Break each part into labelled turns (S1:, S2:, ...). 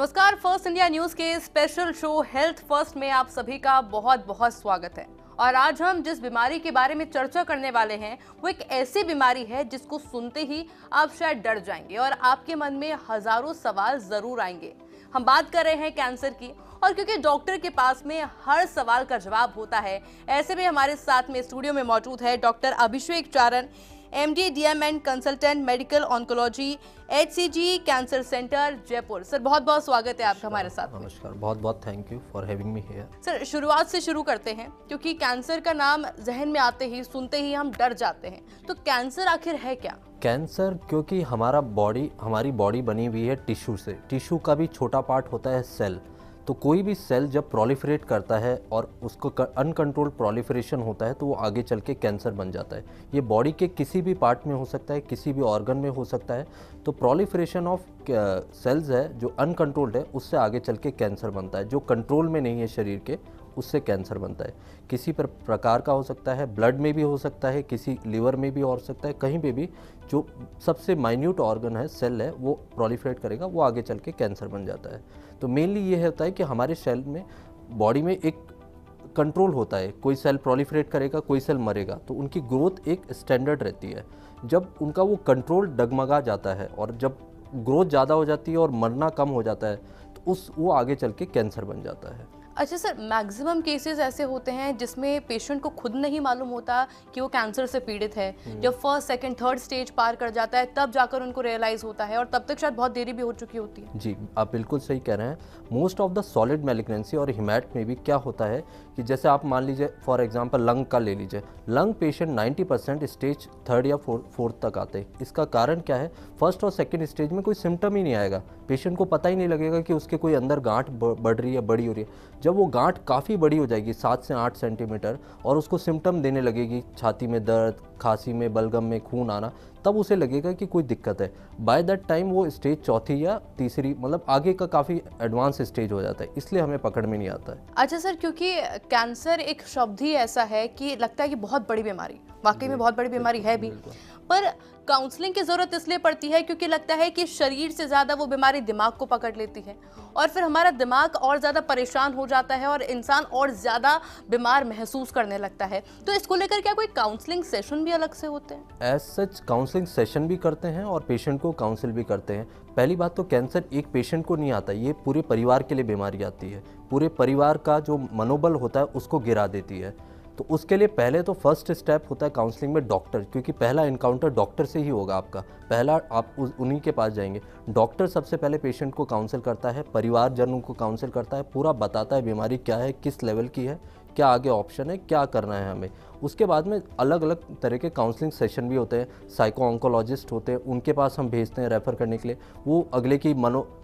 S1: नमस्कार। First India news के special show health first में आप सभी का बहुत बहुत स्वागत है। और आज हम जिस बीमारी के बारे में चर्चा करने वाले हैं वो एक ऐसी बीमारी है जिसको सुनते ही आप शायद डर जाएंगे और आपके मन में हजारों सवाल जरूर आएंगे। हम बात कर रहे हैं कैंसर की, और क्योंकि डॉक्टर के पास में हर सवाल का जवाब होता है, ऐसे में हमारे साथ में स्टूडियो में मौजूद है डॉक्टर अभिषेक चारण, MD DMN consultant medical oncology, HCG cancer centre Jaipur. Sir बहुत बहुत स्वागत है आपका हमारे साथ।
S2: नमस्कार, बहुत बहुत thank you for having me here.
S1: Sir शुरुआत से शुरू करते हैं, क्योंकि कैंसर का नाम जहन में आते ही सुनते ही हम डर जाते हैं। तो कैंसर आखिर है क्या?
S2: कैंसर, क्योंकि हमारी बॉडी बनी हुई है टिश्यू से। टिश्यू का भी छोटा पार्ट होता है सेल। तो कोई भी सेल जब प्रोलिफरेट करता है और उसको अनकंट्रोल्ड प्रोलिफरेशन होता है तो वो आगे चल के कैंसर बन जाता है। ये बॉडी के किसी भी पार्ट में हो सकता है, किसी भी ऑर्गन में हो सकता है। तो प्रोलिफरेशन ऑफ सेल्स है जो अनकंट्रोल्ड है, उससे आगे चल के कैंसर बनता है। जो कंट्रोल में नहीं है शरीर के, उससे कैंसर बनता है। किसी प्रकार का हो सकता है, ब्लड में भी हो सकता है, किसी लिवर में भी हो सकता है, कहीं पे भी जो सबसे माइन्यूट ऑर्गन है, सेल है, वो प्रोलिफरेट करेगा, वो आगे चल के कैंसर बन जाता है। तो मेनली ये होता है कि हमारे सेल में, बॉडी में एक कंट्रोल होता है। कोई सेल प्रोलिफरेट करेगा, कोई सेल मरेगा, तो उनकी ग्रोथ एक स्टैंडर्ड रहती है। जब उनका वो कंट्रोल डगमगा जाता है और जब ग्रोथ ज़्यादा हो जाती है और मरना कम हो जाता है, तो वो आगे चल के कैंसर बन जाता है।
S1: अच्छा सर, मैक्सिमम केसेस ऐसे होते हैं जिसमें पेशेंट को खुद नहीं मालूम होता कि वो कैंसर से पीड़ित है। जब फर्स्ट, सेकंड, थर्ड स्टेज पार कर जाता है तब जाकर उनको रियलाइज होता है, और तब तक शायद बहुत देरी भी हो चुकी होती है।
S2: जी, आप बिल्कुल सही कह रहे हैं। Most of the solid malignancy और हिमैट में भी क्या होता है कि जैसे आप मान लीजिए फॉर एग्जांपल लंग का ले लीजिए। लंग पेशेंट 90% स्टेज 3 या 4 तक आते हैं। इसका कारण क्या है? फर्स्ट और सेकंड स्टेज में कोई सिम्टम ही नहीं आएगा, पेशेंट को पता ही नहीं लगेगा कि उसके कोई अंदर गांठ बढ़ रही है, बड़ी हो रही है। जब वो गांठ काफ़ी बड़ी हो जाएगी 7 से 8 सेंटीमीटर और उसको सिम्टम देने लगेगी, छाती में दर्द, खांसी में, बलगम में खून आना, तब उसे लगेगा कि कोई दिक्कत है। बाय दैट टाइम वो स्टेज चौथी या तीसरी, मतलब आगे का काफ़ी एडवांस स्टेज हो जाता है, इसलिए हमें पकड़ में नहीं आता है।
S1: अच्छा सर, क्योंकि कैंसर एक शब्द ही ऐसा है कि लगता है कि बहुत बड़ी बीमारी, वाकई में बहुत बड़ी बीमारी है भी, पर काउंसलिंग की जरूरत इसलिए पड़ती है क्योंकि लगता है कि शरीर से ज्यादा वो बीमारी दिमाग को पकड़ लेती है, और फिर हमारा दिमाग और ज्यादा परेशान हो जाता है और इंसान और ज्यादा बीमार महसूस करने लगता है। तो इसको लेकर क्या कोई काउंसलिंग सेशन भी अलग से होते हैं?
S2: एज सच काउंसलिंग सेशन भी करते हैं और पेशेंट को काउंसिल भी करते हैं। पहली बात तो कैंसर एक पेशेंट को नहीं आता, ये पूरे परिवार के लिए बीमारी आती है। पूरे परिवार का जो मनोबल होता है उसको गिरा देती है। तो उसके लिए पहले तो फर्स्ट स्टेप होता है काउंसलिंग में डॉक्टर, क्योंकि पहला इनकाउंटर डॉक्टर से ही होगा आपका। पहला आप उन्हीं के पास जाएंगे। डॉक्टर सबसे पहले पेशेंट को काउंसिल करता है, परिवारजनों को काउंसिल करता है, पूरा बताता है बीमारी क्या है, किस लेवल की है, क्या आगे ऑप्शन है, क्या करना है हमें। उसके बाद में अलग अलग तरह के काउंसलिंग सेशन भी होते हैं। साइको ऑन्कोलॉजिस्ट होते हैं, उनके पास हम भेजते हैं रेफ़र करने के लिए। वो अगले की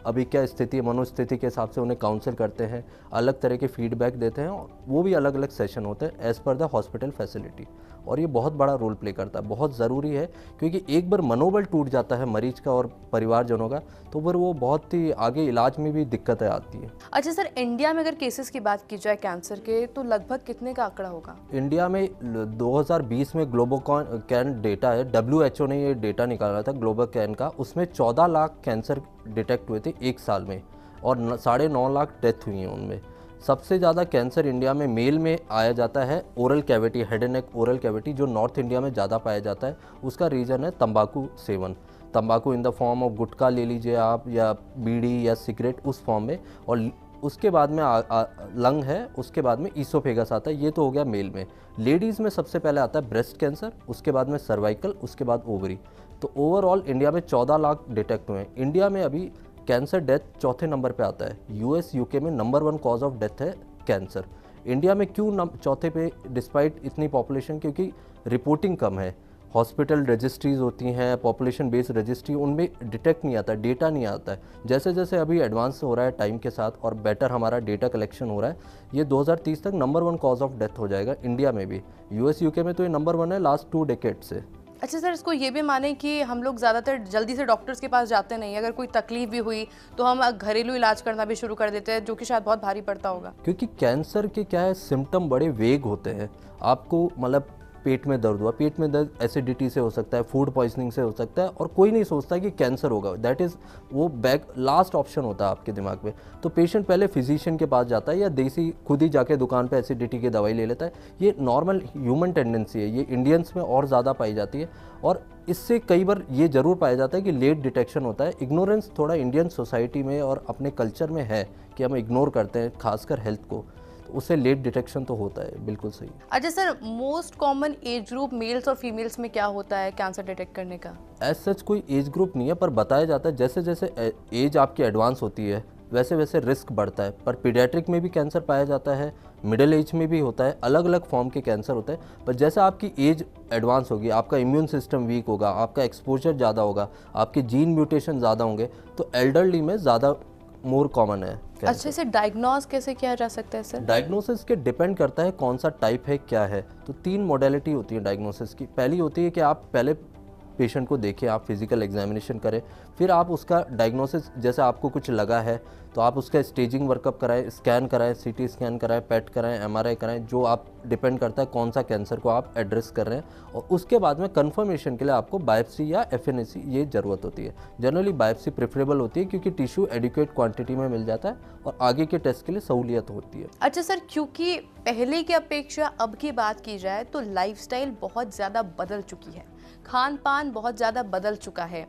S2: अभी क्या स्थिति है, मनोस्थिति के हिसाब से उन्हें काउंसिल करते हैं, अलग तरह के फीडबैक देते हैं, और वो भी अलग अलग सेशन होते हैं as per the hospital facility. और ये बहुत बड़ा रोल प्ले करता है, बहुत ज़रूरी है, क्योंकि एक बार मनोबल टूट जाता है मरीज का और परिवारजनों का, तो फिर वो बहुत ही आगे इलाज में भी दिक्कतें आती हैं।
S1: अच्छा सर, इंडिया में अगर केसेस की बात की जाए कैंसर के, तो लगभग कितने का आंकड़ा होगा?
S2: इंडिया में 2020 में ग्लोबोकैन डेटा है, WHO ने ये डेटा निकाला था ग्लोबोकैन का। उसमें 14 लाख कैंसर डिटेक्ट हुए थे एक साल में, और 9.5 लाख डेथ हुई हैं उनमें। सबसे ज़्यादा कैंसर इंडिया में मेल में आया जाता है oral cavity, head and neck oral cavity, जो नॉर्थ इंडिया में ज़्यादा पाया जाता है। उसका रीज़न है तंबाकू सेवन। तंबाकू इन द फॉर्म ऑफ गुटखा ले लीजिए आप, या बीड़ी या सिगरेट, उस फॉर्म में। और उसके बाद में लंग है, उसके बाद में ईसोफेगस आता है। ये तो हो गया मेल में। लेडीज़ में सबसे पहले आता है ब्रेस्ट कैंसर, उसके बाद में सर्वाइकल, उसके बाद ओवरी। तो ओवरऑल इंडिया में 14 लाख डिटेक्ट हुए हैं। इंडिया में अभी कैंसर डेथ चौथे नंबर पे आता है। US UK में नंबर 1 कॉज ऑफ डेथ है कैंसर। इंडिया में क्यों चौथे पे डिस्पाइट इतनी पॉपुलेशन? क्योंकि रिपोर्टिंग कम है। हॉस्पिटल रजिस्ट्रीज होती हैं, पॉपुलेशन बेस्ड रजिस्ट्री, उनमें डिटेक्ट नहीं आता, डेटा नहीं आता है। जैसे जैसे अभी एडवांस हो रहा है टाइम के साथ और बेटर हमारा डेटा कलेक्शन हो रहा है, ये 2030 तक नंबर 1 कॉज ऑफ डेथ हो जाएगा इंडिया में भी। US UK में तो ये नंबर 1 है लास्ट 2 डेकेड से।
S1: अच्छा सर, इसको ये भी माने कि हम लोग ज़्यादातर जल्दी से डॉक्टर्स के पास जाते नहीं, अगर कोई तकलीफ भी हुई तो हम घरेलू इलाज करना भी शुरू कर देते हैं, जो कि शायद बहुत भारी पड़ता होगा।
S2: क्योंकि कैंसर के क्या है, सिम्टम बड़े वेग होते हैं। आपको मतलब पेट में दर्द हुआ, पेट में दर्द एसिडिटी से हो सकता है, फूड पॉइजनिंग से हो सकता है, और कोई नहीं सोचता कि कैंसर होगा। दैट इज़ वो बैक लास्ट ऑप्शन होता है आपके दिमाग में। तो पेशेंट पहले फिजिशियन के पास जाता है या देसी खुद ही जाके दुकान पे एसिडिटी की दवाई ले लेता है। ये नॉर्मल ह्यूमन टेंडेंसी है, ये इंडियंस में और ज़्यादा पाई जाती है, और इससे कई बार ये ज़रूर पाया जाता है कि लेट डिटेक्शन होता है। इग्नोरेंस थोड़ा इंडियन सोसाइटी में और अपने कल्चर में है कि हम इग्नोर करते हैं खासकर हेल्थ को, तो उससे लेट डिटेक्शन तो होता है। बिल्कुल सही।
S1: अच्छा sir, most common age group males और फीमेल्स में क्या होता है कैंसर डिटेक्ट करने का?
S2: एज सच कोई एज ग्रुप नहीं है, पर बताया जाता है जैसे जैसे एज आपकी एडवांस होती है वैसे वैसे रिस्क बढ़ता है। पर पीडियाट्रिक में भी कैंसर पाया जाता है, मिडिल एज में भी होता है, अलग अलग फॉर्म के कैंसर होते हैं। पर जैसे आपकी एज एडवांस होगी, आपका इम्यून सिस्टम वीक होगा, आपका एक्सपोजर ज़्यादा होगा, आपके जीन म्यूटेशन ज़्यादा होंगे, तो एल्डरली में ज़्यादा मोर कॉमन है।
S1: अच्छा, इसे डायग्नोज कैसे किया जा सकता है सर?
S2: डायग्नोसिस के डिपेंड करता है कौन सा टाइप है, क्या है। तो 3 मोडेलिटी होती है डायग्नोसिस की। पहली होती है कि आप पहले पेशेंट को देखें, आप फिजिकल एग्जामिनेशन करें, फिर आप उसका डायग्नोसिस, जैसे आपको कुछ लगा है तो आप उसका स्टेजिंग वर्कअप कराएं, स्कैन कराएं, सीटी स्कैन कराएं, पेट कराएं, एमआरआई कराएं, जो आप डिपेंड करता है कौन सा कैंसर को आप एड्रेस कर रहे हैं। और उसके बाद में कंफर्मेशन के लिए आपको बायोप्सी या एफएनएसी ये ज़रूरत होती है। जनरली बायोप्सी प्रेफरेबल होती है क्योंकि टिश्यू एडिक्वेट क्वांटिटी में मिल जाता है और आगे के टेस्ट के लिए सहूलियत होती है।
S1: अच्छा सर, क्योंकि पहले की अपेक्षा अब की बात की जाए तो लाइफस्टाइल बहुत ज़्यादा बदल चुकी है, खान पान बहुत ज़्यादा बदल चुका है,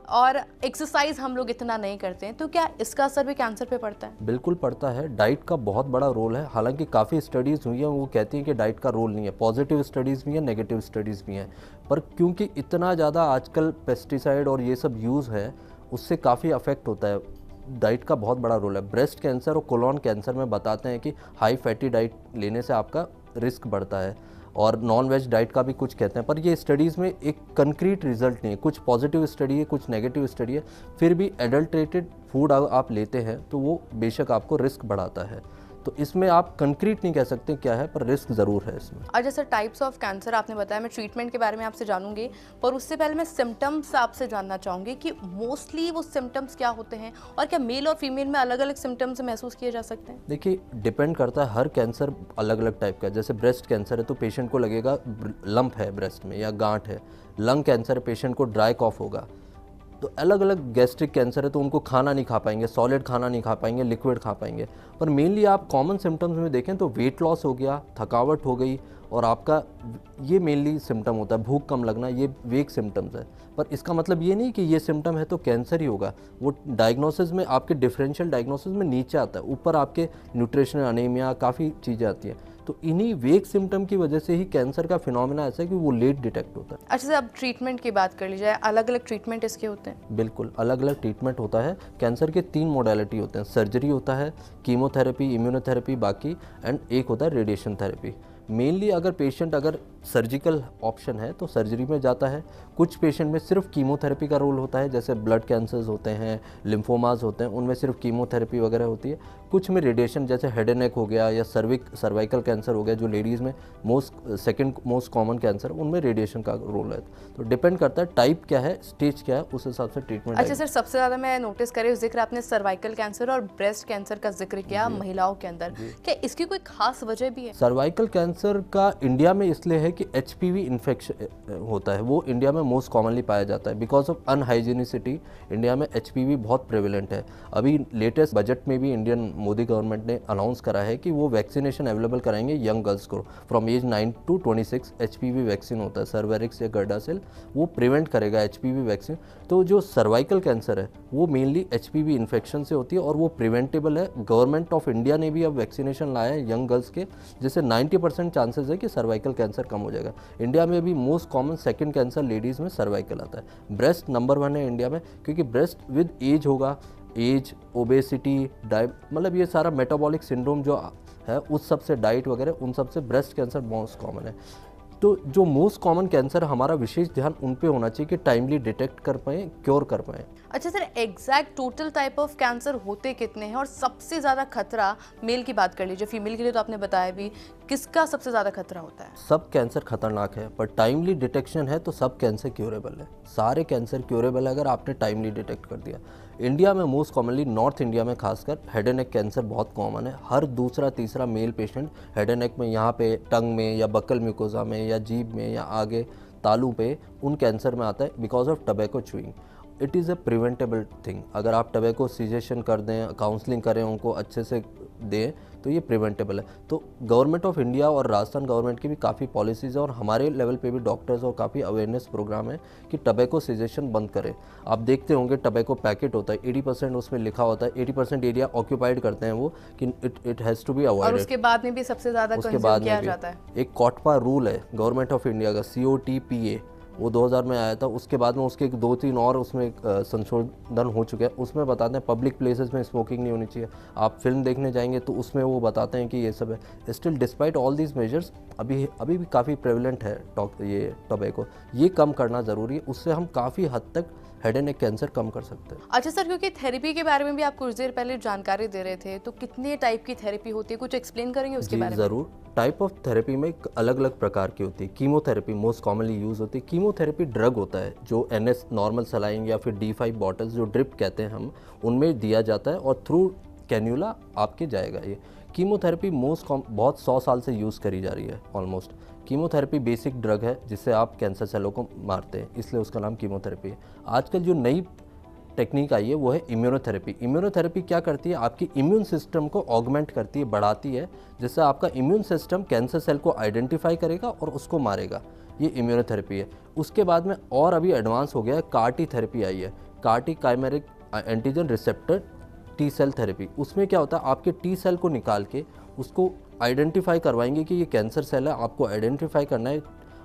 S1: और एक्सरसाइज हम लोग इतना नहीं करते हैं, तो क्या इसका असर भी कैंसर पे पड़ता है?
S2: बिल्कुल पड़ता है। डाइट का बहुत बड़ा रोल है। हालांकि काफ़ी स्टडीज़ हुई हैं, वो कहती हैं कि डाइट का रोल नहीं है। पॉजिटिव स्टडीज़ भी हैं, नेगेटिव स्टडीज़ भी हैं, पर क्योंकि इतना ज़्यादा आजकल पेस्टिसाइड और ये सब यूज़ है, उससे काफ़ी अफेक्ट होता है। डाइट का बहुत बड़ा रोल है। ब्रेस्ट कैंसर और कोलोन कैंसर में बताते हैं कि हाई फैटी डाइट लेने से आपका रिस्क बढ़ता है, और नॉन वेज डाइट का भी कुछ कहते हैं। पर ये स्टडीज़ में एक कंक्रीट रिजल्ट नहीं है। कुछ पॉजिटिव स्टडी है, कुछ नेगेटिव स्टडी है। फिर भी एडल्ट्रेटेड फूड आप लेते हैं तो वो बेशक आपको रिस्क बढ़ाता है। तो इसमें आप कंक्रीट नहीं कह सकते क्या है, पर रिस्क ज़रूर है इसमें।
S1: और जैसे टाइप्स ऑफ कैंसर आपने बताया, मैं ट्रीटमेंट के बारे में आपसे जानूंगी, पर उससे पहले मैं सिम्टम्स आपसे जानना चाहूँगी कि मोस्टली वो सिम्टम्स क्या होते हैं, और क्या मेल और फीमेल में अलग अलग सिम्टम्स महसूस किए जा सकते हैं?
S2: देखिए, डिपेंड करता है, हर कैंसर अलग अलग टाइप का है। जैसे ब्रेस्ट कैंसर है तो पेशेंट को लगेगा लंप है ब्रेस्ट में या गांठ है। लंग कैंसर है, पेशेंट को ड्राई कॉफ होगा। तो अलग अलग गैस्ट्रिक कैंसर है तो उनको खाना नहीं खा पाएंगे, सॉलिड खाना नहीं खा पाएंगे, लिक्विड खा पाएंगे। पर मेनली आप कॉमन सिम्टम्स में देखें तो वेट लॉस हो गया, थकावट हो गई, और आपका ये मेनली सिम्टम होता है। भूख कम लगना, ये वीक सिम्टम्स है। पर इसका मतलब ये नहीं कि ये सिम्टम है तो कैंसर ही होगा। वो डायग्नोसिस में, आपके डिफरेंशियल डायग्नोसिस में नीचे आता है, ऊपर आपके न्यूट्रिशनल अनीमिया, काफ़ी चीज़ें आती हैं। तो इन्हीं वेक सिम्टम की वजह से ही कैंसर का फिनोमेना ऐसा है कि वो लेट डिटेक्ट होता है।
S1: अच्छा सर, अब ट्रीटमेंट की बात कर ली जाए, अलग अलग ट्रीटमेंट इसके होते हैं?
S2: बिल्कुल, अलग अलग ट्रीटमेंट होता है। कैंसर के 3 मोडेलिटी होते हैं। सर्जरी होता है, कीमोथेरेपी, इम्यूनोथेरेपी बाकी, एंड एक होता है रेडिएशन थेरेपी। मेनली अगर पेशेंट अगर सर्जिकल ऑप्शन है तो सर्जरी में जाता है। कुछ पेशेंट में सिर्फ कीमोथेरेपी का रोल होता है, जैसे ब्लड कैंसर्स होते हैं, लिम्फोमास होते हैं, उनमें सिर्फ कीमोथेरेपी वगैरह होती है। कुछ में रेडिएशन, जैसे हेड एंड नेक हो गया या सर्वाइकल कैंसर हो गया, जो लेडीज़ में सेकंड मोस्ट कॉमन कैंसर, उनमें रेडिएशन का रोल है। तो डिपेंड करता है टाइप क्या है, स्टेज क्या है, उस हिसाब से ट्रीटमेंट।
S1: अच्छा सर, सबसे ज़्यादा मैं नोटिस कर रही हूँ, जिक्र आपने सर्वाइकल कैंसर और ब्रेस्ट कैंसर का जिक्र किया महिलाओं के अंदर, क्या इसकी कोई खास वजह भी है?
S2: सर्वाइकल कैंसर का इंडिया में इसलिए है कि एचपीवी इन्फेक्शन होता है, वो इंडिया में मोस्ट कॉमनली पाया जाता है। बिकॉज ऑफ अनहाइजीनिसिटी इंडिया में एचपीवी बहुत प्रेवलेंट है। अभी लेटेस्ट बजट में भी इंडियन मोदी गवर्नमेंट ने अनाउंस करा है कि वो वैक्सीनेशन अवेलेबल कराएंगे यंग गर्ल्स को from age 9 to 26। HPV vaccine होता है, सर्वेरिक्स या गर्डासिल, वो प्रिवेंट करेगा एचपीवी वैक्सीन। तो जो सर्वाइकल कैंसर है वो मेनली एचपीवी इन्फेक्शन से होती है और वो प्रिवेंटेबल है। गवर्नमेंट ऑफ इंडिया ने भी अब वैक्सीनेशन लाया है यंग गर्ल्स के, जिससे 90% चांसेस है कि सर्वाइकल कैंसर कम हो जाएगा। इंडिया में भी most common second cancer ladies में सर्वाइकल आता है। ब्रेस्ट नंबर 1 है इंडिया में, क्योंकि ब्रेस्ट विद एज होगा, एज, ओबेसिटी, मतलब ये सारा मेटाबॉलिक सिंड्रोम जो है उस सब से, डाइट वगैरह उन सब से ब्रेस्ट कैंसर मोस्ट कॉमन है। तो जो मोस्ट कॉमन कैंसर, हमारा विशेष ध्यान उन पे होना चाहिए कि टाइमली डिटेक्ट कर पाएँ, क्योर कर पाएँ।
S1: अच्छा sir, exact total type of cancer होते कितने हैं, और सबसे ज़्यादा खतरा, मेल की बात कर लीजिए, फीमेल के लिए तो आपने बताया भी, किसका सबसे ज़्यादा खतरा होता है?
S2: सब कैंसर खतरनाक है, पर टाइमली डिटेक्शन है तो सब कैंसर क्योरेबल है। सारे कैंसर क्योरेबल है अगर आपने टाइमली डिटेक्ट कर दिया। इंडिया में मोस्ट कॉमनली, नॉर्थ इंडिया में खासकर हेड एंड नेक कैंसर बहुत कॉमन है। हर दूसरा तीसरा male patient head and neck में, यहाँ पे टंग में या बक्कल म्यूकोजा में या जीभ में या आगे तालू पे, उन कैंसर में आता है because of tobacco chewing. It is a preventable thing. अगर आप टबैको सिजेशन कर दें, काउंसलिंग करें, उनको अच्छे से दें, तो ये प्रिवेंटेबल है। तो गवर्नमेंट ऑफ इंडिया और राजस्थान गवर्नमेंट की भी काफ़ी पॉलिसीज़ है और हमारे लेवल पे भी डॉक्टर्स और काफ़ी अवेयरनेस प्रोग्राम है कि टबैको सिजेशन बंद करें। आप देखते होंगे टबैको पैकेट होता है, 80% उसमें लिखा होता है, 80% एरिया ऑक्यूपाइड करते हैं वो, कि it has to be avoided.
S1: और उसके बाद में भी सबसे ज़्यादा कंज्यूम किया जाता है।
S2: एक कॉटपा रूल है गवर्नमेंट ऑफ इंडिया का, COTPA, वो 2000 में आया था। उसके बाद में उसके 2-3 और उसमें संशोधन हो चुके हैं। उसमें बताते हैं पब्लिक प्लेसेस में स्मोकिंग नहीं होनी चाहिए। आप फिल्म देखने जाएंगे तो उसमें वो बताते हैं कि ये सब है। Still despite all these measures अभी भी काफ़ी प्रेवलेंट है ये टोबैको। ये कम करना ज़रूरी है, उससे हम काफ़ी हद तक हेड एंड नेक कैंसर कम कर सकते हैं।
S1: अच्छा सर, क्योंकि थेरेपी के बारे में भी आप कुछ देर पहले जानकारी दे रहे थे, तो कितने टाइप की थेरेपी होती है, कुछ एक्सप्लेन करेंगे उसके बारे में?
S2: ज़रूर। टाइप ऑफ थेरेपी में अलग अलग प्रकार की होती है। कीमोथेरेपी मोस्ट कॉमनली यूज़ होती है। कीमोथेरेपी ड्रग होता है जो NS नॉर्मल सलाइन या फिर D5 बॉटल्स, जो ड्रिप कहते हैं हम, उनमें दिया जाता है और थ्रू कैन्यूला आपके जाएगा। ये कीमोथेरेपी बहुत 100 साल से यूज़ करी जा रही है ऑलमोस्ट। कीमोथेरेपी बेसिक ड्रग है जिससे आप कैंसर सेलों को मारते हैं, इसलिए उसका नाम कीमोथेरेपी है। आजकल जो नई टेक्निक आई है वो है इम्यूनोथेरेपी। इम्यूनोथेरेपी क्या करती है, आपकी इम्यून सिस्टम को ऑगमेंट करती है, बढ़ाती है, जिससे आपका इम्यून सिस्टम कैंसर सेल को आइडेंटिफाई करेगा और उसको मारेगा। ये इम्यूनोथेरेपी है। उसके बाद में और अभी एडवांस हो गया है, CAR-T थेरेपी आई है, CAR-T chimeric antigen receptor T cell therapy. उसमें क्या होता है, आपके T सेल को निकाल के उसको आइडेंटिफाई करवाएंगे कि ये कैंसर सेल है, आपको आइडेंटिफाई करना है,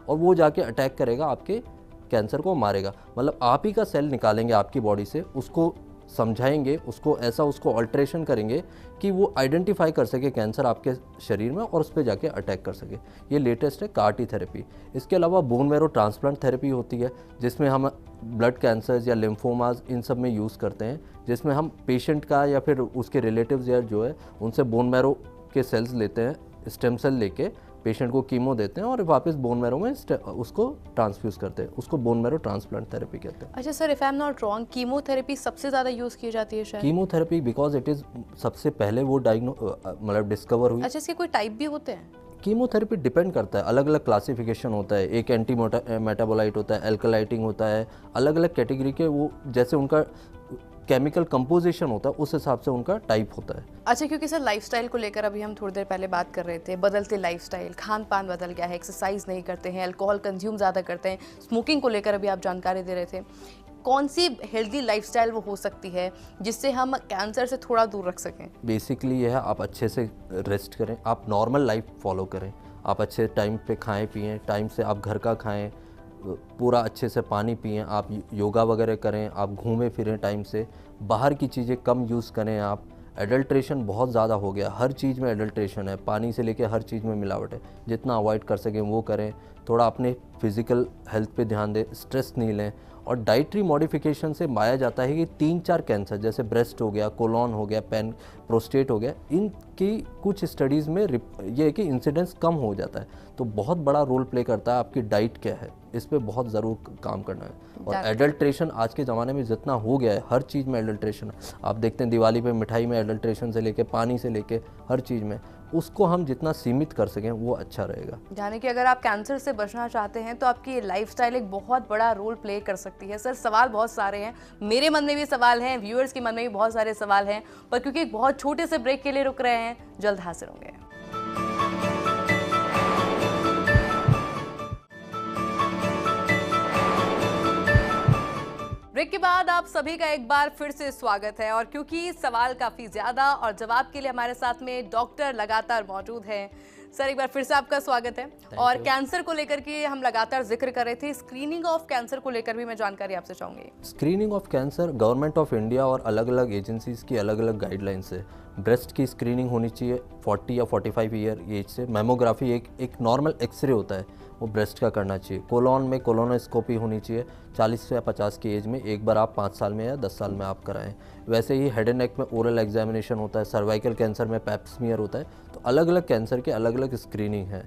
S2: और वो जाके अटैक करेगा, आपके कैंसर को मारेगा। मतलब आप ही का सेल निकालेंगे आपकी बॉडी से, उसको समझाएंगे, उसको अल्ट्रेशन करेंगे कि वो आइडेंटिफाई कर सके कैंसर आपके शरीर में और उस पर जाके अटैक कर सके। ये लेटेस्ट है CAR-T थेरेपी। इसके अलावा बोन मैरो ट्रांसप्लांट थेरेपी होती है, जिसमें हम ब्लड कैंसर्स या लिम्फोमास इन सब में यूज़ करते हैं, जिसमें हम पेशेंट का या फिर उसके रिलेटिव्स या जो है उनसे बोन मैरो के सेल्स लेते हैं, स्टेम सेल लेके पेशेंट को कीमो देते हैं और वापस बोन मैरो में उसको ट्रांसफ्यूज करते हैं। उसको बोन मैरो ट्रांसप्लांट थेरेपी कहते हैं।
S1: अच्छा sir, if I am not wrong, chemotherapy सबसे ज़्यादा यूज़ की जाती है शायद?
S2: कीमोथेरेपी बिकॉज इट इज़ सबसे पहले वो मतलब डिस्कवर हुई।
S1: अच्छा, इसके कोई टाइप भी होते हैं?
S2: कीमोथेरेपी डिपेंड करता है, अलग अलग क्लासिफिकेशन होता है। एक एंटी मेटाबोलाइट होता है, एल्कलाइटिंग होता है, अलग अलग कैटेगरी के, वो जैसे उनका केमिकल कंपोजिशन होता है उस हिसाब से उनका टाइप होता है।
S1: अच्छा, क्योंकि सर लाइफस्टाइल को लेकर अभी हम थोड़ी देर पहले बात कर रहे थे, बदलते लाइफस्टाइल, खान पान बदल गया है, एक्सरसाइज नहीं करते हैं, अल्कोहल कंज्यूम ज़्यादा करते हैं, स्मोकिंग को लेकर अभी आप जानकारी दे रहे थे। कौन सी हेल्दी लाइफस्टाइल वो हो सकती है जिससे हम कैंसर से थोड़ा दूर रख सकें?
S2: बेसिकली ये है, आप अच्छे से रेस्ट करें, आप नॉर्मल लाइफ फॉलो करें, आप अच्छे टाइम पे खाएं पिएं, टाइम से आप घर का खाएं, पूरा अच्छे से पानी पिएं, आप योगा वगैरह करें, आप घूमें फिरें टाइम से, बाहर की चीज़ें कम यूज़ करें। आप एडल्ट्रेशन बहुत ज़्यादा हो गया, हर चीज़ में एडल्ट्रेशन है, पानी से लेके हर चीज़ में मिलावट है। जितना अवॉइड कर सकें वो करें। थोड़ा अपने फिज़िकल हेल्थ पे ध्यान दें, स्ट्रेस नहीं लें। और डाइटरी मॉडिफिकेशन से पाया जाता है कि 3-4 कैंसर, जैसे ब्रेस्ट हो गया, कोलोन हो गया, प्रोस्टेट हो गया, इनकी कुछ स्टडीज़ में ये है कि इंसिडेंस कम हो जाता है। तो बहुत बड़ा रोल प्ले करता है आपकी डाइट क्या है, इस पे बहुत ज़रूर काम करना है। और एडल्ट्रेशन आज के ज़माने में जितना हो गया है, हर चीज़ में एडल्ट्रेशन है। आप देखते हैं दिवाली पे मिठाई में एडल्ट्रेशन से लेके पानी से लेके हर चीज़ में, उसको हम जितना सीमित कर सकें वो अच्छा रहेगा।
S1: यानी कि अगर आप कैंसर से बचना चाहते हैं तो आपकी लाइफस्टाइल एक बहुत बड़ा रोल प्ले कर सकती है। सर, सवाल बहुत सारे हैं, मेरे मन में भी सवाल हैं, व्यूअर्स के मन में भी बहुत सारे सवाल हैं, पर क्योंकि एक बहुत छोटे से ब्रेक के लिए रुक रहे हैं, जल्द हाजिर होंगे। ब्रेक के बाद आप सभी का एक बार फिर से स्वागत है, और क्योंकि सवाल काफी ज्यादा और जवाब के लिए हमारे साथ में डॉक्टर लगातार मौजूद हैं। सर, एक बार फिर से आपका स्वागत है। और कैंसर को लेकर के हम लगातार जिक्र कर रहे थे, स्क्रीनिंग ऑफ कैंसर को लेकर भी मैं जानकारी आपसे चाहूंगी।
S2: Screening of cancer government of India और अलग अलग एजेंसीज की अलग अलग गाइडलाइंस है। ब्रेस्ट की स्क्रीनिंग होनी चाहिए 40 या 45 ईयर एज से। मेमोग्राफी एक नॉर्मल एक्सरे होता है, वो ब्रेस्ट का करना चाहिए। कोलोन में कोलोनोस्कोपी होनी चाहिए 40 से या 50 की एज में, एक बार आप 5 साल में या 10 साल में आप कराएं। वैसे ही हेड एंड नेक में ओरल एग्जामिनेशन होता है, सर्वाइकल कैंसर में पैप स्मीयर होता है। तो अलग अलग कैंसर के अलग अलग स्क्रीनिंग है।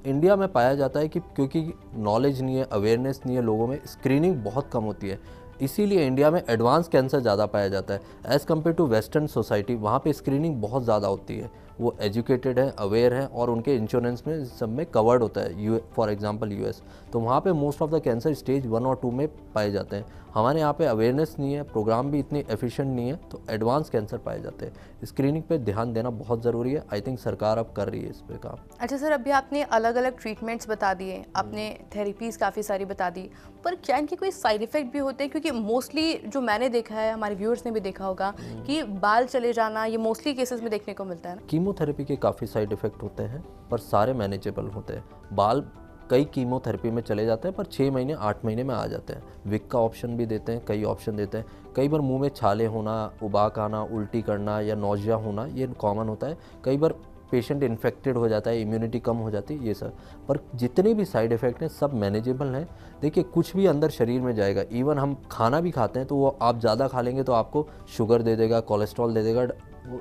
S2: इंडिया में पाया जाता है कि क्योंकि नॉलेज नहीं है, अवेयरनेस नहीं है लोगों में, स्क्रीनिंग बहुत कम होती है। इसीलिए इंडिया में एडवांस कैंसर ज़्यादा पाया जाता है as compared to western society. वहाँ पे स्क्रीनिंग बहुत ज़्यादा होती है, वो एजुकेटेड है, अवेयर है और उनके इंश्योरेंस में सब में कवर्ड होता है। फॉर एग्जांपल यूएस, तो वहाँ पे most of the cancer stage 1 और 2 में पाए जाते हैं। हमारे यहाँ पे अवेयरनेस नहीं है, प्रोग्राम भी इतनी एफिशिएंट नहीं है, तो एडवांस कैंसर पाए जाते हैं। स्क्रीनिंग पे ध्यान देना बहुत ज़रूरी है। आई थिंक सरकार अब कर रही है इस पे काम।
S1: अच्छा सर, अभी आपने अलग अलग ट्रीटमेंट्स बता दिए, आपने थेरेपीज़ काफ़ी सारी बता दी, पर क्या इनके कोई साइड इफ़ेक्ट भी होते हैं? क्योंकि मोस्टली जो मैंने देखा है, हमारे व्यूअर्स ने भी देखा होगा कि बाल चले जाना, ये मोस्टली केसेस में देखने को मिलता है ना।
S2: कीमोथेरेपी के काफ़ी साइड इफ़ेक्ट होते हैं, पर सारे मैनेजेबल होते हैं। बाल कई कीमोथेरेपी में चले जाते हैं, पर 6 महीने 8 महीने में आ जाते हैं। विग का ऑप्शन भी देते हैं, कई ऑप्शन देते हैं। कई बार मुंह में छाले होना, उबाक आना, उल्टी करना या नौजिया होना, ये कॉमन होता है। कई बार पेशेंट इन्फेक्टेड हो जाता है, इम्यूनिटी कम हो जाती है, ये सब। पर जितने भी साइड इफ़ेक्ट हैं सब मैनेजेबल हैं। देखिए, कुछ भी अंदर शरीर में जाएगा, इवन हम खाना भी खाते हैं तो वो आप ज़्यादा खा लेंगे तो आपको शुगर दे देगा, कोलेस्ट्रॉल दे देगा,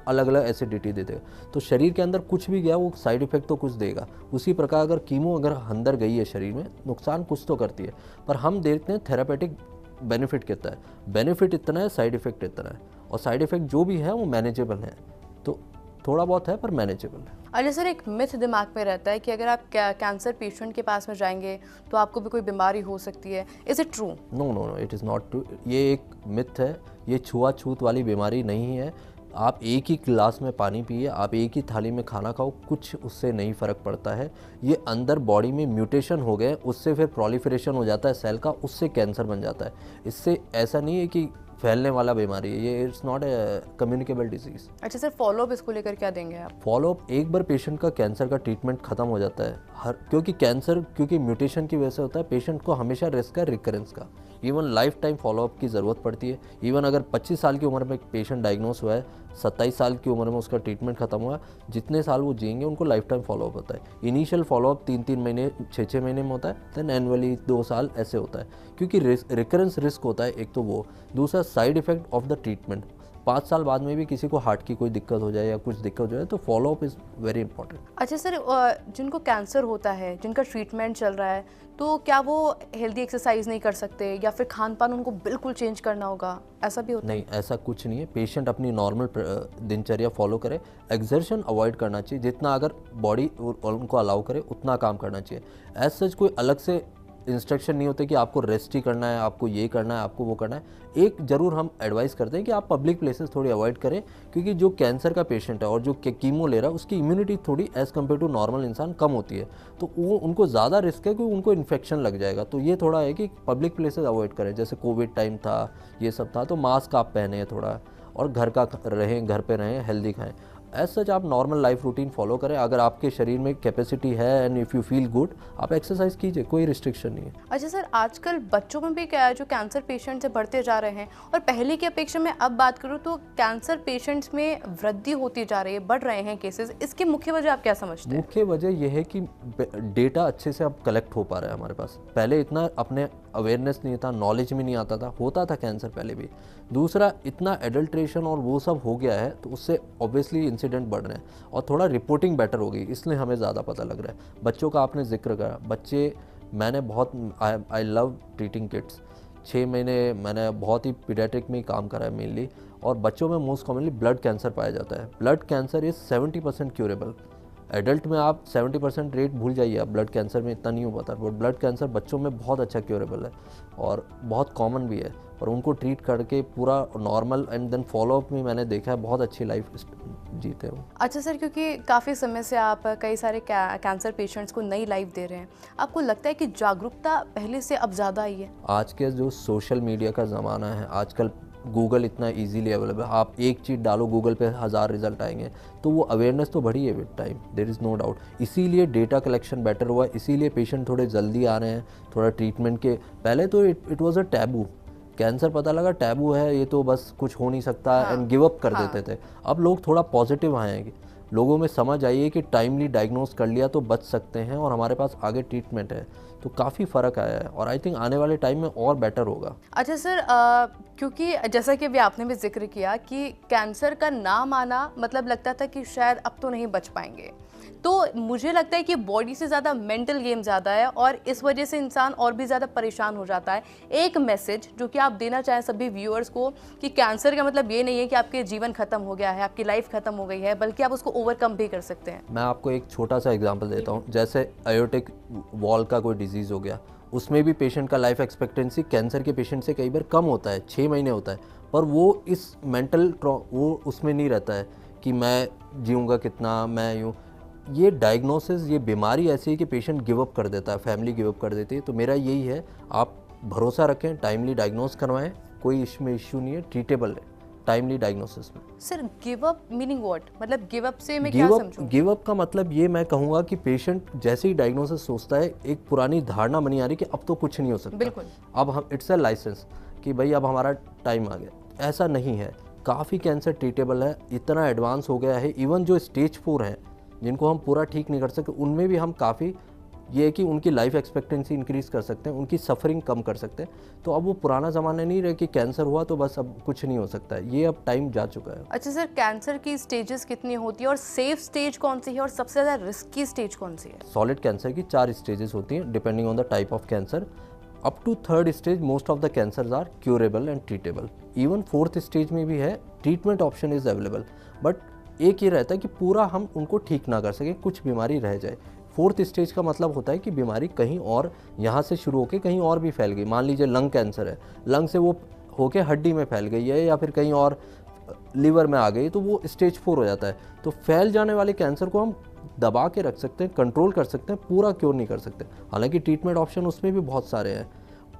S2: अलग अलग एसिडिटी दे देगा। तो शरीर के अंदर कुछ भी गया वो साइड इफ़ेक्ट तो कुछ देगा। उसी प्रकार अगर कीमो अगर अंदर गई है शरीर में, नुकसान कुछ तो करती है। पर हम देखते हैं थेरापेटिक बेनिफिट कितना है, बेनिफिट इतना है, साइड इफ़ेक्ट इतना है। और साइड इफ़ेक्ट जो भी है वो मैनेजेबल है, तो थोड़ा बहुत है पर मैनेजेबल है।
S1: अच्छा सर, एक मिथ दिमाग में रहता है कि अगर आप कैंसर पेशेंट के पास में जाएंगे तो आपको भी कोई बीमारी हो सकती है। Is it true?
S2: No no no, it is not true. ये एक मिथ है, ये छुआछूत वाली बीमारी नहीं है। आप एक ही गिलास में पानी पिए, आप एक ही थाली में खाना खाओ, कुछ उससे नहीं फ़र्क पड़ता है। ये अंदर बॉडी में म्यूटेशन हो गए, उससे फिर प्रोलिफरेशन हो जाता है सेल का, उससे कैंसर बन जाता है। इससे ऐसा नहीं है कि फैलने वाला बीमारी है, ये it's not a communicable disease.
S1: अच्छा सर, फॉलोअप इसको लेकर क्या देंगे आप?
S2: फॉलोअप, एक बार पेशेंट का कैंसर का ट्रीटमेंट खत्म हो जाता है, क्योंकि म्यूटेशन की वजह से होता है, पेशेंट को हमेशा रिस्क है रिकरेंस का। इवन लाइफ टाइम फॉलोअप की ज़रूरत पड़ती है। इवन अगर 25 साल की उम्र में एक पेशेंट डायग्नोस हुआ है, 27 साल की उम्र में उसका ट्रीटमेंट खत्म हुआ है, जितने साल वो जिएंगे उनको लाइफ टाइम फॉलोअप होता है। इनिशियल फॉलोअप 3-3 महीने, 6-6 महीने में होता है, देन एनुअली 2 साल ऐसे होता है, क्योंकि रिकरेंस रिस्क होता है एक तो वो। दूसरा, side effect of the treatment. 5 साल बाद में भी किसी को हार्ट की कोई दिक्कत हो जाए या कुछ दिक्कत हो जाए तो फॉलोअप इज़ वेरी इंपॉर्टेंट।
S1: अच्छा सर, जिनको कैंसर होता है, जिनका ट्रीटमेंट चल रहा है, तो क्या वो हेल्दी एक्सरसाइज नहीं कर सकते या फिर खान पान उनको बिल्कुल चेंज करना होगा? ऐसा भी होता है?
S2: नहीं, ऐसा कुछ नहीं है। पेशेंट अपनी नॉर्मल दिनचर्या फॉलो करे, एक्सर्शन अवॉइड करना चाहिए। जितना अगर बॉडी उनको अलाउ करे उतना काम करना चाहिए। एज सच कोई अलग से इंस्ट्रक्शन नहीं होते कि आपको रेस्ट ही करना है, आपको ये करना है, आपको वो करना है। एक ज़रूर हम एडवाइस करते हैं कि आप पब्लिक प्लेसेस थोड़ी अवॉइड करें, क्योंकि जो कैंसर का पेशेंट है और जो कीमो ले रहा है उसकी इम्यूनिटी थोड़ी एज़ कम्पेयर टू नॉर्मल इंसान कम होती है, तो वो उनको ज़्यादा रिस्क है कि उनको इन्फेक्शन लग जाएगा। तो ये थोड़ा है कि पब्लिक प्लेसेस अवॉइड करें। जैसे कोविड टाइम था, ये सब था, तो मास्क आप पहने थोड़ा, और घर का रहें, घर पे रहें, हेल्दी खाएं। एज सच आप नॉर्मल लाइफ रूटीन फॉलो करें। अगर आपके शरीर में कैपेसिटी है and if you feel good, आप एक्सरसाइज कीजिए, कोई रिस्ट्रिक्शन नहीं है।
S1: अच्छा सर, आजकल बच्चों में भी क्या जो कैंसर पेशेंट्स बढ़ते जा रहे हैं, और पहले की अपेक्षा में अब बात करूँ तो कैंसर पेशेंट्स में वृद्धि होती जा रही है, बढ़ रहे हैं केसेस। इसकी मुख्य वजह आप क्या समझते हैं?
S2: मुख्य वजह यह है कि डेटा अच्छे से अब कलेक्ट हो पा रहा है हमारे पास। पहले इतना अपने अवेयरनेस नहीं था, नॉलेज में नहीं आता था, होता था कैंसर पहले भी। दूसरा, इतना एडल्ट्रेशन और वो सब हो गया है, तो उससे ऑब्वियसली इंसिडेंट बढ़ रहे हैं और थोड़ा रिपोर्टिंग बेटर हो गई, इसलिए हमें ज़्यादा पता लग रहा है। बच्चों का आपने जिक्र करा, बच्चे, मैंने बहुत आई लव ट्रीटिंग किड्स। 6 महीने मैंने बहुत ही पीडियाट्रिक में ही काम करा है मेनली, और बच्चों में मोस्ट कॉमनली ब्लड कैंसर पाया जाता है। Blood cancer is 70% curable. Adult में आप 70% रेट भूल जाइए, आप ब्लड कैंसर में इतना नहीं हो पाता, बट ब्लड कैंसर बच्चों में बहुत अच्छा क्यूरेबल है और बहुत कॉमन भी है। और उनको ट्रीट करके पूरा नॉर्मल एंड देन फॉलोअप में मैंने देखा है बहुत अच्छी लाइफ जीते हो।
S1: अच्छा सर, क्योंकि काफ़ी समय से आप कई सारे कैंसर पेशेंट्स को नई लाइफ दे रहे हैं, आपको लगता है कि जागरूकता पहले से अब ज़्यादा आई है?
S2: आज के जो सोशल मीडिया का ज़माना है, आजकल गूगल इतना इजीली अवेलेबल है, आप एक चीज़ डालो गूगल पे 1000 रिजल्ट आएंगे, तो वो अवेयरनेस तो बढ़ी है with time, there is no doubt. इसीलिए डेटा कलेक्शन बेटर हुआ, इसीलिए पेशेंट थोड़े जल्दी आ रहे हैं थोड़ा ट्रीटमेंट के। पहले तो it was a taboo, cancer पता लगा टैबू है, ये तो बस कुछ हो नहीं सकता एंड गिव अप कर देते थे। अब लोग थोड़ा पॉजिटिव आए हैं, लोगों में समझ आई है कि टाइमली डायग्नोस कर लिया तो बच सकते हैं और हमारे पास आगे ट्रीटमेंट है, तो काफ़ी फ़र्क आया है और आई थिंक आने वाले टाइम में और बेटर होगा।
S1: अच्छा सर, क्योंकि जैसा कि अभी आपने भी जिक्र किया कि कैंसर का नाम आना मतलब लगता था कि शायद अब तो नहीं बच पाएंगे, तो मुझे लगता है कि बॉडी से ज़्यादा मेंटल गेम ज़्यादा है और इस वजह से इंसान और भी ज़्यादा परेशान हो जाता है। एक मैसेज जो कि आप देना चाहें सभी व्यूअर्स को कि कैंसर का मतलब ये नहीं है कि आपके जीवन खत्म हो गया है, आपकी लाइफ खत्म हो गई है, बल्कि आप उसको ओवरकम भी कर सकते हैं।
S2: मैं आपको एक छोटा सा एग्जांपल देता हूँ। जैसे आयोटिक वॉल का कोई डिजीज़ हो गया, उसमें भी पेशेंट का लाइफ एक्सपेक्टेंसी कैंसर के पेशेंट से कई बार कम होता है, 6 महीने होता है, पर वो इस मेंटल वो उसमें नहीं रहता है कि मैं जीऊँगा कितना, मैं यूँ। ये डायग्नोसिस, ये बीमारी ऐसी है कि पेशेंट गिव अप कर देता है, फैमिली गिव अप कर देती है। तो मेरा यही है, आप भरोसा रखें, टाइमली डायग्नोस करवाएं, कोई इसमें इश्यू नहीं है, ट्रीटेबल है टाइमली डायग्नोसिस में।
S1: Sir give up meaning what, मतलब गिव अप से मैं क्या समझूं?
S2: गिव अप का मतलब ये मैं कहूँगा कि पेशेंट जैसे ही डायग्नोसिस सोचता है, एक पुरानी धारणा बनी आ रही कि अब तो कुछ नहीं हो सकता,
S1: बिल्कुल,
S2: अब हम इट्स अ लाइसेंस कि भाई अब हमारा टाइम आ गया। ऐसा नहीं है, काफ़ी कैंसर ट्रीटेबल है, इतना एडवांस हो गया है। इवन जो स्टेज 4 है, जिनको हम पूरा ठीक नहीं कर सकते, उनमें भी हम काफ़ी ये है कि उनकी लाइफ एक्सपेक्टेंसी इंक्रीज़ कर सकते हैं, उनकी सफरिंग कम कर सकते हैं। तो अब वो पुराना ज़माना नहीं रहे कि कैंसर हुआ तो बस अब कुछ नहीं हो सकता है, ये अब टाइम जा चुका है।
S1: अच्छा सर, कैंसर की स्टेजेस कितनी होती है और सेफ स्टेज कौन सी है और सबसे ज़्यादा रिस्की स्टेज कौन सी है?
S2: सॉलिड कैंसर की 4 स्टेजेस होती हैं depending on the type of cancer. Up to 3rd stage most of the cancers are curable and treatable. Even 4th stage में भी है, treatment option is available, but एक ये रहता है कि पूरा हम उनको ठीक ना कर सकें, कुछ बीमारी रह जाए। 4th स्टेज का मतलब होता है कि बीमारी कहीं और यहाँ से शुरू होकर कहीं और भी फैल गई। मान लीजिए लंग कैंसर है, लंग से वो होके हड्डी में फैल गई है या फिर कहीं और लीवर में आ गई, तो वो स्टेज 4 हो जाता है। तो फैल जाने वाले कैंसर को हम दबा के रख सकते हैं, कंट्रोल कर सकते हैं, पूरा क्योर नहीं कर सकते। हालांकि ट्रीटमेंट ऑप्शन उसमें भी बहुत सारे हैं,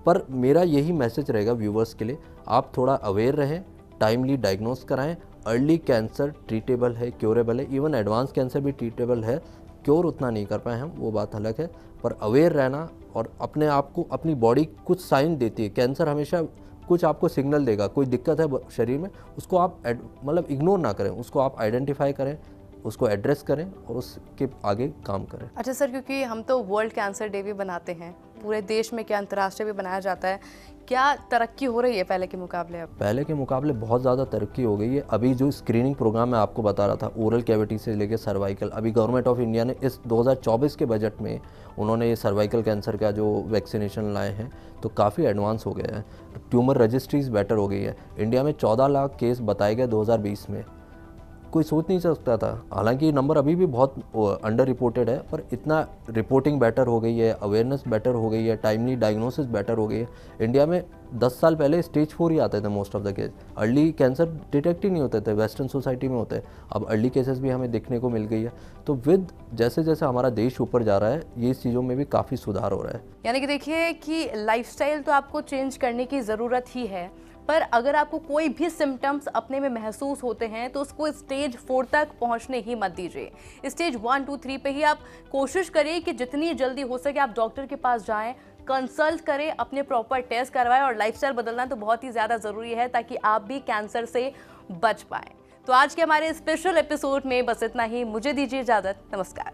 S2: पर मेरा यही मैसेज रहेगा व्यूवर्स के लिए, आप थोड़ा अवेयर रहें, टाइमली डायग्नोस कराएं। अर्ली कैंसर ट्रीटेबल है, क्योरेबल है, इवन एडवांस कैंसर भी ट्रीटेबल है। क्योर उतना नहीं कर पाए हम, वो बात अलग है, पर अवेयर रहना और अपने आप को, अपनी बॉडी कुछ साइन देती है। कैंसर हमेशा कुछ आपको सिग्नल देगा, कोई दिक्कत है शरीर में, उसको आप मतलब इग्नोर ना करें, उसको आप आइडेंटिफाई करें, उसको एड्रेस करें और उसके आगे काम करें।
S1: अच्छा सर, क्योंकि हम तो वर्ल्ड कैंसर डे भी बनाते हैं, पूरे देश में क्या अंतर्राष्ट्रीय भी बनाया जाता है, क्या तरक्की हो रही है पहले के मुकाबले? अब
S2: पहले के मुकाबले बहुत ज़्यादा तरक्की हो गई है। अभी जो स्क्रीनिंग प्रोग्राम मैं आपको बता रहा था, ओरल कैविटी से लेकर सर्वाइकल, अभी गवर्नमेंट ऑफ इंडिया ने इस 2024 के बजट में उन्होंने ये सर्वाइकल कैंसर का जो वैक्सीनेशन लाए हैं, तो काफ़ी एडवांस हो गया है। ट्यूमर रजिस्ट्रीज बेटर हो गई है। इंडिया में 14 लाख केस बताए गए 2020 में, कोई सोच नहीं सकता था। हालांकि ये नंबर अभी भी बहुत अंडर रिपोर्टेड है, पर इतना रिपोर्टिंग बेटर हो गई है, अवेयरनेस बेटर हो गई है, टाइमली डायग्नोसिस बेटर हो गई है। इंडिया में 10 साल पहले स्टेज 4 ही आते थे most of the case, early cancer detect ही नहीं होते थे, वेस्टर्न सोसाइटी में होते हैं। अब अर्ली केसेस भी हमें देखने को मिल गई है। तो विद जैसे जैसे हमारा देश ऊपर जा रहा है, ये चीज़ों में भी काफ़ी सुधार हो रहा है।
S1: यानी कि देखिए कि लाइफस्टाइल तो आपको चेंज करने की ज़रूरत ही है, पर अगर आपको कोई भी सिम्टम्स अपने में महसूस होते हैं तो उसको स्टेज 4 तक पहुंचने ही मत दीजिए। स्टेज 1, 2, 3 पे ही आप कोशिश करें कि जितनी जल्दी हो सके आप डॉक्टर के पास जाएं, कंसल्ट करें, अपने प्रॉपर टेस्ट करवाएं और लाइफस्टाइल बदलना तो बहुत ही ज़्यादा ज़रूरी है ताकि आप भी कैंसर से बच पाएं। तो आज के हमारे स्पेशल एपिसोड में बस इतना ही। मुझे दीजिए इजाज़त। नमस्कार।